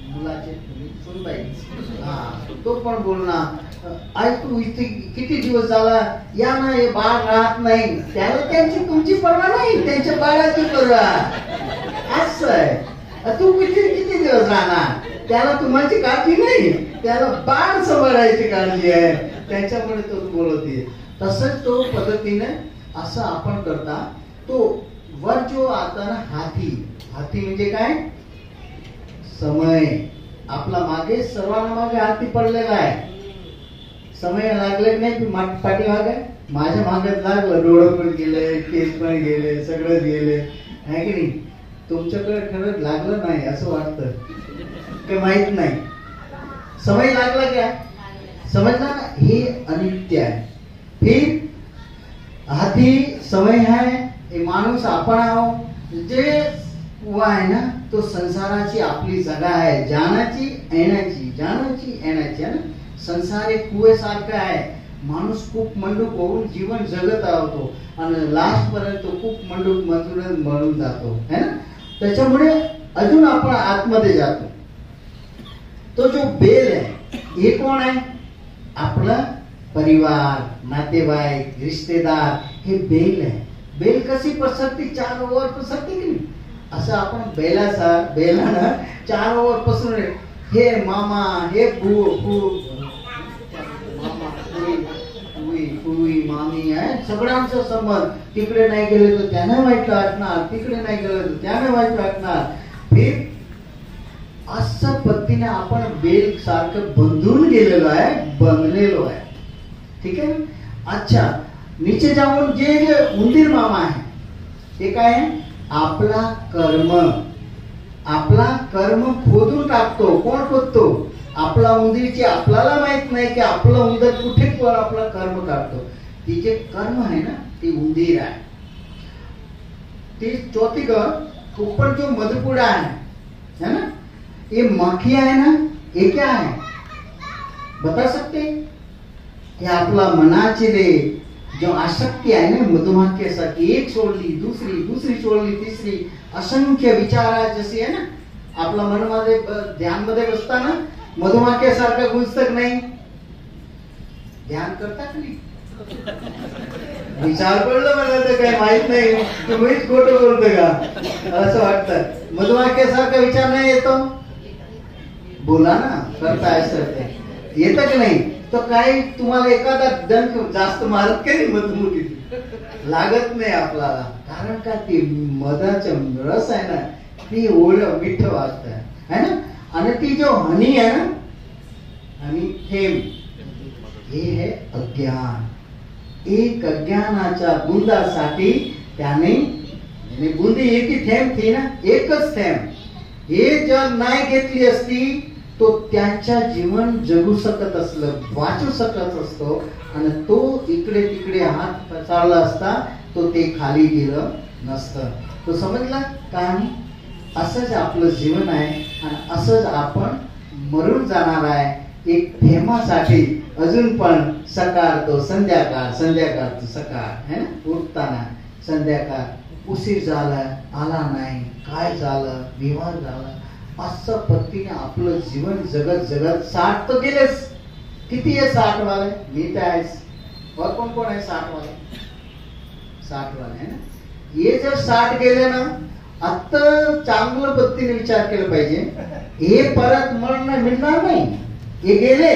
मुलाचे सुनबाई, तो पण बोलणार, आई तू इथे किती दिवस झाला या ना, हे बाळ राहत नाही. त्याला त्यांची तुमची पर्वा नाही, त्यांच्या बाळाची पर्वा. असं आहे. तू किती दिवस राहणार, त्याला तुम्हाची काळजी नाही, त्याला बाळ सांभाळायची काळजी आहे. त्याच्यामुळे तो बोलते. तसंच तो पद्धतीने असं आपण करता. तो वर जो आता ना हाती म्हणजे काय? समय. आपला मागे सर्वांना मागे हाती पडलेला आहे. समय लागले नाही पाठीमागे, माझ्या मागत लागलं, डोळं पण गेले, केस पण गेले, सगळं गेले आहे की नाही. तुमच्याकडे खरंच लागलं नाही असं वाटतं की माहित नाही. समय लागला क्या? समझना ना, हे अनित्य आहे. फिर हाती समय है, हे माणूस आपण आहो. जे कुवा आहे ना तो संसाराची आपली जागा आहे, जाण्याची येण्याची, जाण्याची येण्याची आहे ना. संसार एक कुवेसारखा आहे. माणूस खूप मंडूक होऊन जीवन जगत राहतो आणि लास्ट पर्यंत खूप मंडूक म्हणून जातो है ना. त्याच्यामुळे अजून आपण आतमध्ये जातो. तो जो बेल आहे हे कोण आहे? आपला परिवार, नातेवाईक, रिश्तेदार, हे बेल आहे. बेल कशी पसरती? 4 ओव्हर पसरते की नाही? असं आपण बेलानं 4 ओव्हर पसरून हे मामा, हे पुई मामी आहे, सगळ्यांचा संबंध. तिकडे नाही गेले तर त्याने वाईट वाटणार, तिकडे नाही गेले तर त्याने वाईट वाटणार. फिर असं पद्धतीने आपण बेल सारखं बंधून गेलेलो आहे, बनलेलो आहे. ठीक आहे. अच्छा, नीचे जाऊन जे उंदीर मामा आहे ते काय आहे? आपला कर्म खोदून टाकतो. कोण खोदतो? आपला उंदीरची आपल्याला माहित नाही की आपला उंदीर कुठे आपला कर्म काढतो. ती जे कर्म आहे ना ती उंदीर आहे. ती चौथी ऊपर जो मधुपुड़ा है ना, ये मक्खी आहे ना, ये क्या है बता सकते? हे आपला मनाची जो आसक्ती आहे ना मधुमाख्यासाठी, एक सोडली दुसरी सोडली तिसरी, असंख्य विचार जशी आहे ना आपला मनमध्ये ध्यान मध्ये बसताना मधुमाख्यासारखं गुंजतक नाही. ध्यान करता की नाही? विचार पडलं मला तर काही माहित नाही, तुम्हीच खोटं बोलतो का असं वाटतं. मधुमाख्यासारखा विचार नाही येतो? बोला ना, करता असं येतं की नाही? तो काय तुम्हाला एखादा दंड जास्त मारत का नाही? मधुमुखी लागत नाही आपल्याला. कारण का ती मधाचं रस आहे ना ती ओळख मिठ वाटत है ना. आणि ती जो हनी आहे ना, हनी थेंब, हे है अज्ञान. एक अज्ञानाच्या बुंदासाठी त्याने बुंदी एकी थेंब थी ना, एकच थेंब. हे जर नाही घेतली असती तो त्यांच्या जीवन जगू शकत असलं, वाचू शकत असतो. आणि तो इकडे तिकडे हात चालला असता तो ते खाली गेलं नसतं. तो समजला कहाणी? असंच आपलं जीवन आहे आणि असंच आपण मरून जाणार आहे. एक थेंबासाठी अजून पण सकाळ तो संध्याकाळ, संध्याकाळ तो सकाळ है ना. उठताना संध्याकाळ, उशीर झाला, आला नाही, काय झालं, विवाह झाला, असं पद्धतीने आपलं जीवन जगत 60 तर गेलेच. किती आहे 60 वाले? मी तर आहेच. और कोण आहे 60 वाले? 60 वाले है ना. हे जर 60 गेले ना, आता चांगलं पद्धतीने विचार केला पाहिजे. हे परत मिळणार नाही. हे गेले.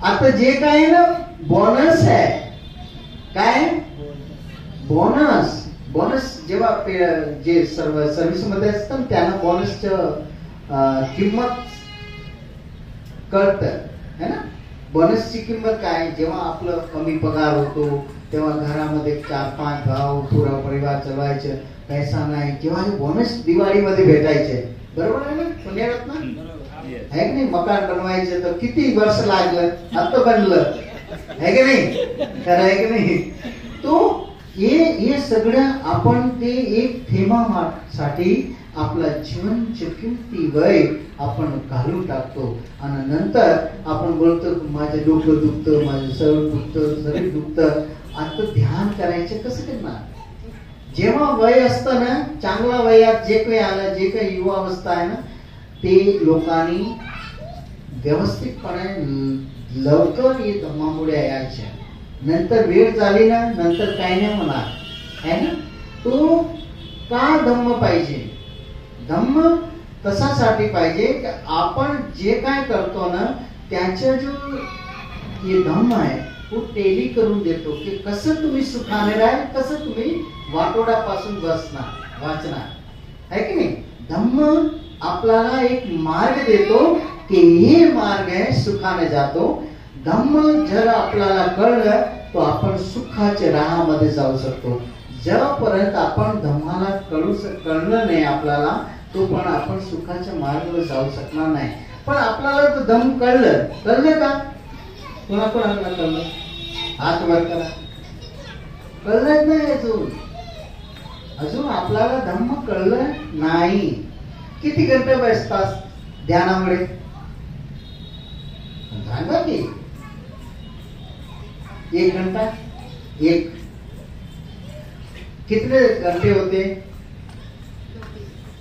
आता जे काय ना बोनस आहे, काय बोनस जेव्हा जे सर्व्हिस मध्ये असतात त्यांना बोनसचं किंमत कळत है ना. बोनसची किंमत काय? जेव्हा आपलं कमी पगार होतो तेव्हा घरामध्ये 4-5 भाऊ पुरा परिवार चालवायचं, पैसा नाही, जेव्हा बोनस दिवाळीमध्ये भेटायचे, बरोबर आहे ना, पुण्यात ना है की नाही. मकान बनवायचं तर किती वर्ष लागलं, आता बनलं है की नाही, खरं आहे की नाही. तो हे सगळं आपण ते एक थेंबासाठी आपला जीवन किती वय आपण घालून टाकतो. आणि नंतर आपण बोलतो माझं डोकं दुखतं, माझं शरीर दुखतं. आता ध्यान करायचं कसं करणार? जेव्हा वय असतं ना, चांगला वयात जे काही आलं, जे काही युवा अवस्था आहे ना, ते लोकांनी व्यवस्थितपणे लवकर ये धम्मामुळे यायच्या. नंतर वेळ झाली ना, नंतर काही नाही होणार है ना. तो का धम्म पाहिजे? धम्म तसासाठी पाहिजे की आपण जे काय करतो ना त्याच्या जो हे धम्म आहे तो टेली करून देतो की कसं तुम्ही सुखाने राहाल, कसं तुम्ही वाटोड्यापासून वाचणार है की नाही. धम्म आपल्याला एक मार्ग देतो की हे मार्ग आहे सुखाने जातो. धम्म जर आपल्याला कळलं तो आपण सुखाच्या राहामध्ये जाऊ शकतो. जेव्हापर्यंत आपण धम्माला कळलं नाही आपल्याला, तो पण आपण सुखाच्या मार्गावर जाऊ शकणार नाही. पण आपल्याला तो धम्म कळलं का? कोणाकोणाला कळलं? हात वर करा. कळलंच नाही अजून आपल्याला धम्म कळलं नाही. किती घंटे बसतात ध्यानामुळे सांगा की? 1 घंटा. कितने घंटे होते?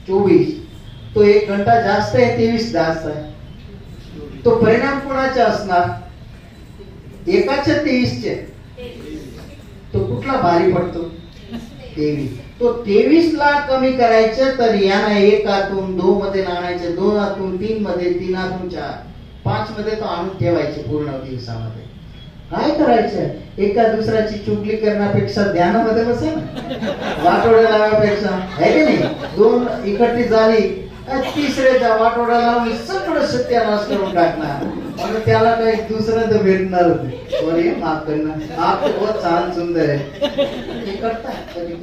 24. तो 1 घंटा जास्त आहे, 23 जास्त आहे. तो परिणाम कोणाचा असणार? एकाच्या 23चे. तो कुठला भारी पडतो? 23. तो 23 ला कमी करायचं तर याना 1 हातून 2 मध्ये आणायचं, 2 हातून 3 मध्ये, 3 हातून 4, 5 मध्ये तो आणून ठेवायचे पूर्ण दिवसामध्ये. काय करायचं? एका दुसऱ्याची चुगली करण्यापेक्षा ध्यानामध्ये बसा ना. वाटोड्या लावापेक्षा आहे की नाही? 2 इकट्ठी झाली, तिसऱ्याच्या वाटोड्या लावून सगळं सत्यानाश करून टाकणार. म्हणून त्याला काही दुसरं तर भेटणार होते. माफ करणार, आप बहुत छान सुंदर आहे. हे करतात कधी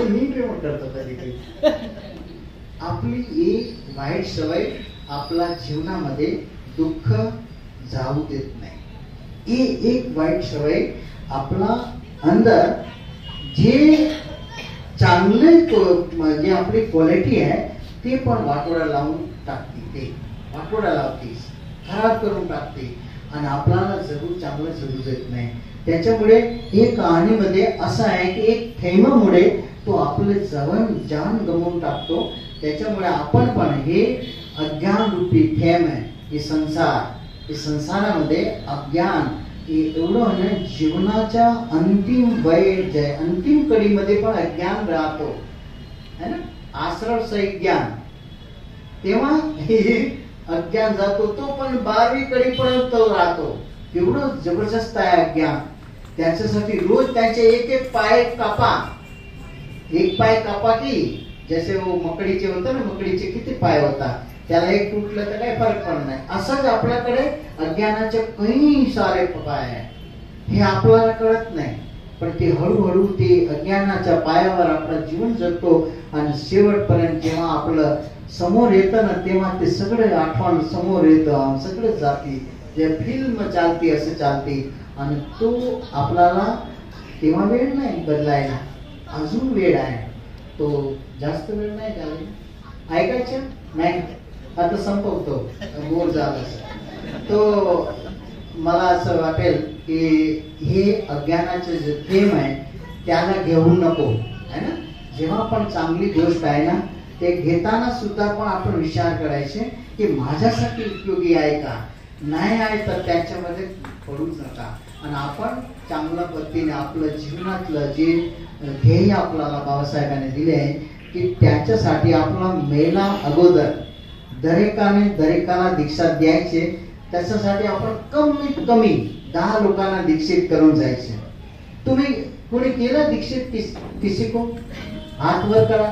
मी प्रेम करतो कधी. आपली एक वाईट सवय आपल्या जीवनामध्ये दुःख जाऊ देत नाही. ही एक वाईट सवय आपला अंदर जे चांगले जे आपली क्वालिटी आहे ते पण वाटोळा लावून टाकते. ते वाटोळा लावते, खराब करून टाकते आणि आपल्याला चांगलं जगू देत नाही. त्याच्यामुळे हे कहाणीमध्ये असं आहे की एक थेंबामुळे तो आपले जान गमावून टाकतो. त्याच्यामुळे आपण पण हे अज्ञान रूपी थेंब आहे. हे संसारामध्ये अज्ञान एवढं जीवनाच्या अंतिम कडीमध्ये पण अज्ञान राहतो है ना. आश्रव सहित ज्ञान, तेव्हा हे अज्ञान जातो. तो पण 12वी कडी पर्यंत राहतो. एवढं जबरदस्त आहे अज्ञान. त्याच्यासाठी रोज त्यांचे एक पाय कापा. एक पाय कापा की जसे वो मकडीचे होते ना, मकडीचे किती पाय होता, त्याला एक तुटलं तर काही फरक पडत नाही. असंच आपल्याकडे अज्ञानाचे काही सारे पाय आहे. हे आपल्याला कळत नाही, पण ते हळूहळू ते अज्ञानाच्या पायावर आपलं जीवन जगतो आणि शेवटपर्यंत जेव्हा आपलं समोर येतं ना, तेव्हा ते सगळे आठवण समोर येतं, सगळे जाती जे फिल्म चालती असं चालते. आणि तो आपल्याला तेव्हा वेळ नाही बदलायला, अजून वेळ आहे. तो जास्त वेळ नाही झाला. ऐकायचं नाही आता संपवतो, बोर झालं. तो मला असं वाटेल की हे अज्ञानाचे जे थेंब आहे त्याला घेऊ नको है ना. जेव्हा पण चांगली गोष्ट आहे ना, ते घेताना सुद्धा पण आपण विचार करायचे की माझ्यासाठी उपयोगी आहे का, नाही आहे तर त्याच्यामध्ये पडूच नका. आणि आपण चांगल्या पद्धतीने आपलं जीवनातलं जे ध्येय आपल्याला बाबासाहेबांनी दिले आहे की त्याच्यासाठी आपला मेला अगोदर दरेकाला दीक्षा द्यायचे. त्याच्यासाठी आपण कमीत कमी 10 लोकांना दीक्षित करून जायचे. तुम्ही कोणी केलं दीक्षित किसी को? हात वर करा.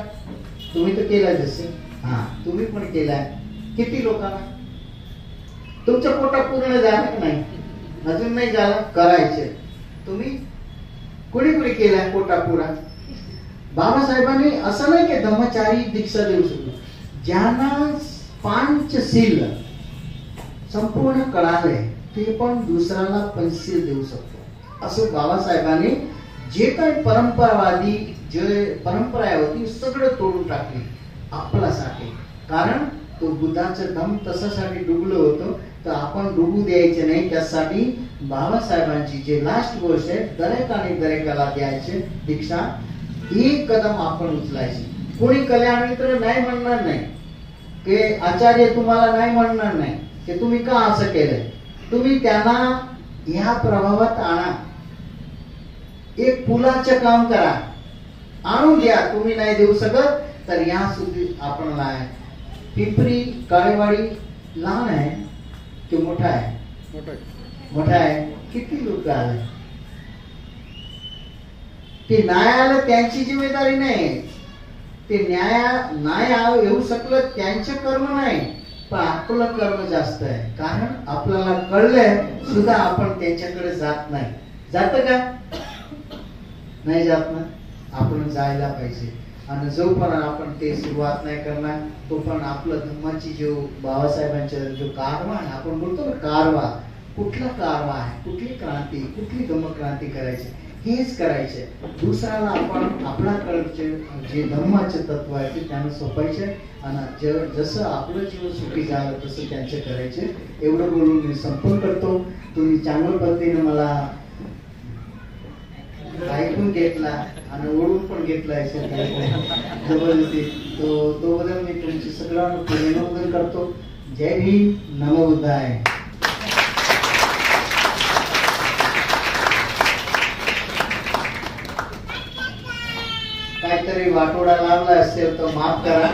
तुम्ही तर केलं जसे. हा, तुम्ही पण केलाय. किती लोकांना? तुमचं पोटा पूर्ण झालं की नाही? अजून नाही झालं, करायचे. तुम्ही कोणी केलाय पोटा पुरा? बाबासाहेबांनी असं नाही की धम्मचारी दीक्षा देऊ शकतो. ज्यांना पंचशील संपूर्ण कळाले ते पण दुसऱ्याला पंचशील देऊ शकतो. असं बाबासाहेबांनी जे काही परंपरावादी जे परंपरा होती सगळं तोडून टाकली आपल्यासाठी. कारण तो बुद्धाचं धम्म तसासाठी डुबलं होतं, तर आपण डुबू द्यायचे नाही. त्यासाठी बाबासाहेबांची जे लास्ट गोष्ट आहे, दरेकाला द्यायचे दीक्षा. एक कदम आपण उचलायची. कोणी कल्याण मित्र नाही म्हणणार नाही की आचार्य तुम्हाला नाही म्हणणार नाही की तुम्ही का असं केलंय. तुम्ही त्यांना ह्या प्रभावात आणा. एक पुलाचं काम करा, आणून द्या. तुम्ही नाही देऊ शकत तर या सुद्धा आपण पिंपरी काळेवाडी लहान आहे की मोठा आहे? मोठा आहे. किती लोक आले? ते न्याय आलं त्यांची जिम्मेदारी नाही. ते न्याय येऊ शकलं त्यांचे कर्म नाही, पण आपलं कर्म जास्त आहे. कारण आपल्याला कळलंय सुद्धा आपण त्यांच्याकडे जात नाही. जात का? नाही जात ना. आपण जायला पाहिजे. आणि जोपर्यंत आपण ते सुरुवात नाही करणार तोपर्यंत आपलं धम्माची जो बाबासाहेबांचा जो कारवा आहे, आपण बोलतो ना कारवा, कुठला कारवा आहे, कुठली क्रांती, कुठली धम्मक्रांती करायची, हेच करायचे. दुसऱ्याला आपण आपल्याकडचे जे धम्माचे तत्व आहे ते त्यांना सोपायचे आणि जसं आपलं जीवन सुखी झालं तसं त्यांचे करायचे. एवढं बोलून मी संपूर्ण करतो. तुम्ही चांगल्या पद्धतीने मला ऐकून घेतला आणि ओढून पण घेतला जबरदस्ती, तो बदल मी तुमची सगळ्यांना अभिनंदन करतो. जय भीम, नमो बुद्धाय. काहीतरी वाटोडा लावला असेल तर माफ करा,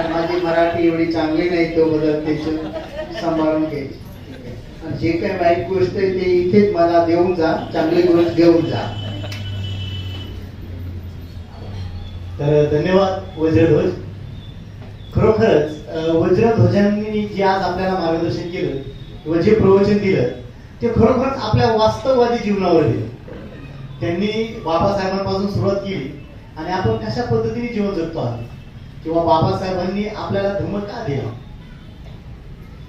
माझी मराठी एवढी चांगली नाही, तो बदल त्याच सांभाळून घ्यायची. जे काही वाईट गोष्ट आहे ते इथेच मला देऊन जा, चांगली गोष्ट घेऊन जा. तर धन्यवाद वज्रध्वज. खरोखरच वज्रध्वजांनी जे आज आपल्याला मार्गदर्शन केलं किंवा जे प्रवचन दिलं ते खरोखरच आपल्या वास्तववादी जीवनावर दिलं. त्यांनी बाबासाहेबांपासून सुरुवात केली आणि आपण कशा पद्धतीने जीवन जगतो आहोत किंवा बाबासाहेबांनी आपल्याला धम्म का दिला.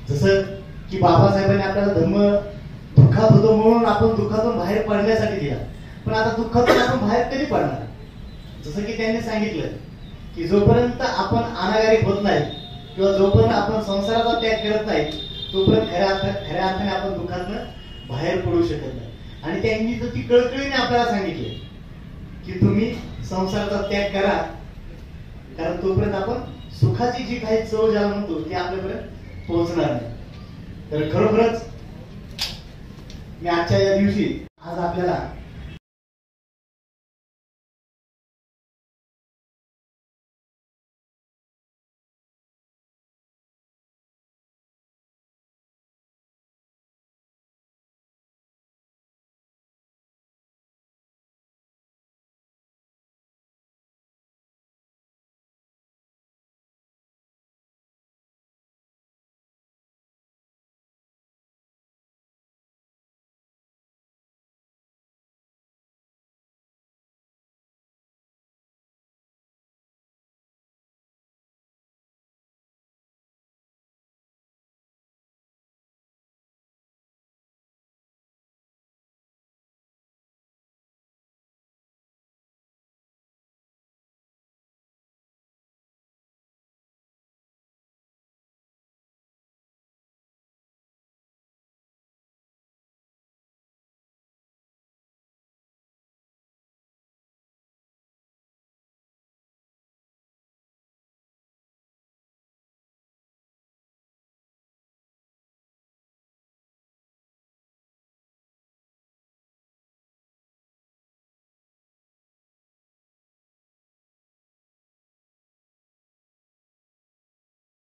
जसं की बाबासाहेबांनी आपल्याला धम्म दुःखात होतो म्हणून आपण दुःखातून बाहेर पडण्यासाठी दिला, पण आता दुःखातून आपण बाहेर कधी पडणार. जसं की त्यांनी सांगितलं की जोपर्यंत आपण अनागारिक होत नाही किंवा जोपर्यंत आपण संसाराचा त्याग करत नाही तोपर्यंत खऱ्या अर्थाने आपण दुःखातनं बाहेर पडू शकत नाही. आणि त्यांनी तर ती कळकळीने आपल्याला सांगितले की तुम्ही संसाराचा त्याग करा, कारण तोपर्यंत आपण सुखाची जी काही चव ज्याला म्हणतो ती आपल्यापर्यंत पोहोचणार नाही. तर खरोखरच मी आजच्या या दिवशी आज आपल्याला